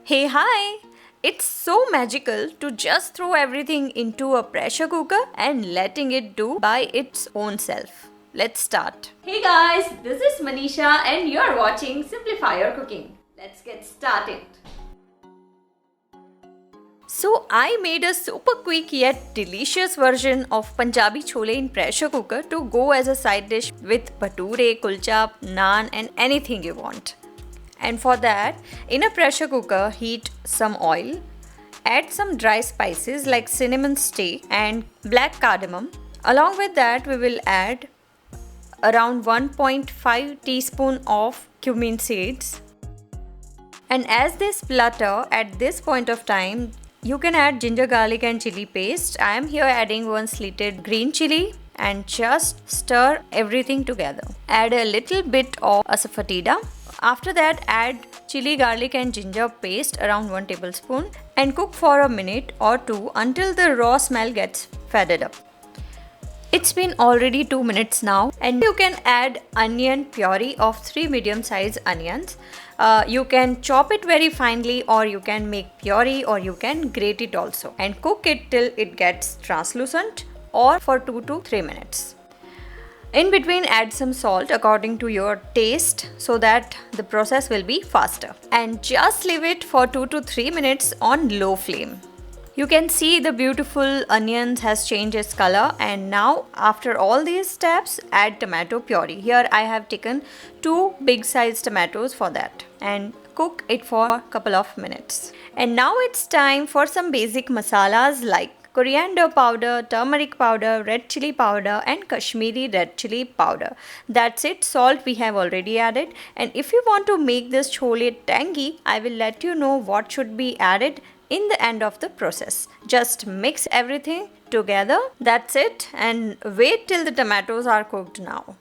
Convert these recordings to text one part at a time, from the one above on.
Hey, hi! It's so magical to just throw everything into a pressure cooker and letting it do by its own self. Let's start. Hey guys, this is Manisha and you're watching Simplify Your Cooking. Let's get started. So I made a super quick yet delicious version of Punjabi chole in pressure cooker to go as a side dish with bhature, kulcha, naan and anything you want. And for that, in a pressure cooker, heat some oil, add some dry spices like cinnamon stick and black cardamom. Along with that, we will add around 1.5 teaspoon of cumin seeds. And as they splutter at this point of time, you can add ginger, garlic and chili paste. I am here adding one slitted green chili and just stir everything together. Add a little bit of asafoetida. After that, add chili, garlic and ginger paste around 1 tablespoon and cook for a minute or two until the raw smell gets faded up. It's been already 2 minutes now and you can add onion puree of 3 medium-sized onions. You can chop it very finely or you can make puree or you can grate it also and cook it till it gets translucent or for 2 to 3 minutes. In between, add some salt according to your taste so that the process will be faster. And just leave it for 2 to 3 minutes on low flame. You can see the beautiful onions has changed its color, and now after all these steps, add tomato puree. Here I have taken 2 big sized tomatoes for that and cook it for a couple of minutes. And now it's time for some basic masalas like coriander powder, turmeric powder, red chili powder and Kashmiri red chili powder. That's it. Salt we have already added. And if you want to make this chole tangy, I will let you know what should be added in the end of the process. Just mix everything together. That's it. And wait till the tomatoes are cooked now.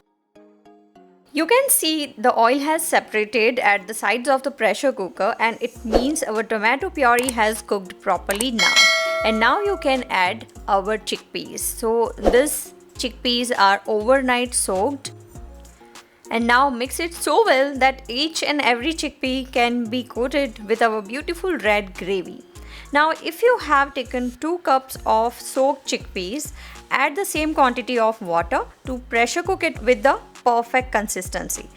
You can see the oil has separated at the sides of the pressure cooker and it means our tomato puree has cooked properly now. And now you can add our chickpeas. So this chickpeas are overnight soaked. And now mix it so well that each and every chickpea can be coated with our beautiful red gravy. Now if you have taken 2 cups of soaked chickpeas, add the same quantity of water to pressure cook it with the perfect consistency.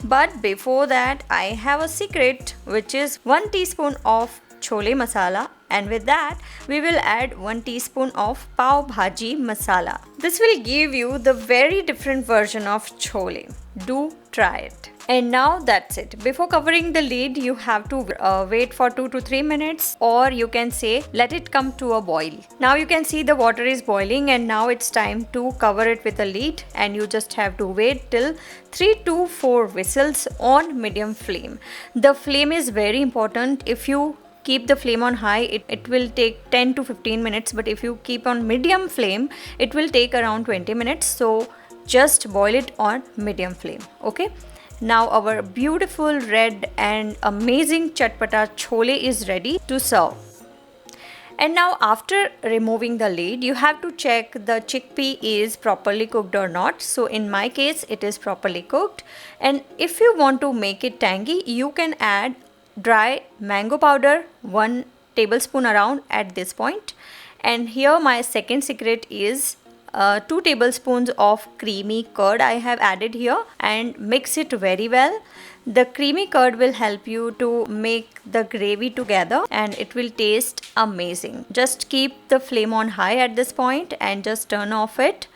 But before that, I have a secret, which is 1 teaspoon of chole masala, and with that we will add 1 teaspoon of pav bhaji masala. This will give you the very different version of chole. Do try it. And now that's it. Before covering the lid, you have to wait for 2 to 3 minutes, or you can say let it come to a boil. Now you can see the water is boiling and now it's time to cover it with a lid, and you just have to wait till 3 to 4 whistles on medium flame. The flame is very important. If you keep the flame on high, it will take 10 to 15 minutes, but if you keep on medium flame, it will take around 20 minutes. So just boil it on medium flame. Okay. Now our beautiful red and amazing chatpata chole is ready to serve. And now after removing the lid, you have to check the chickpea is properly cooked or not. So in my case, it is properly cooked. And if you want to make it tangy, you can add dry mango powder 1 tablespoon around at this point. And here my second secret is 2 tablespoons of creamy curd I have added here, and mix it very well. The creamy curd will help you to make the gravy together and it will taste amazing. Just keep the flame on high at this point and just turn off it.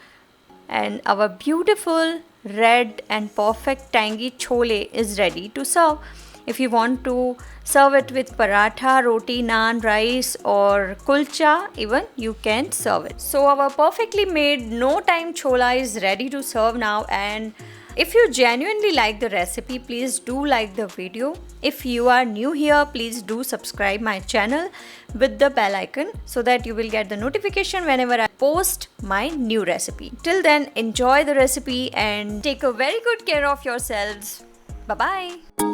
And our beautiful red and perfect tangy chole is ready to serve. If you want to serve it with paratha, roti, naan, rice or kulcha, even you can serve it. So our perfectly made no time chola is ready to serve now. And if you genuinely like the recipe, please do like the video. If you are new here, please do subscribe my channel with the bell icon so that you will get the notification whenever I post my new recipe. Till then, enjoy the recipe and take a very good care of yourselves. Bye-bye.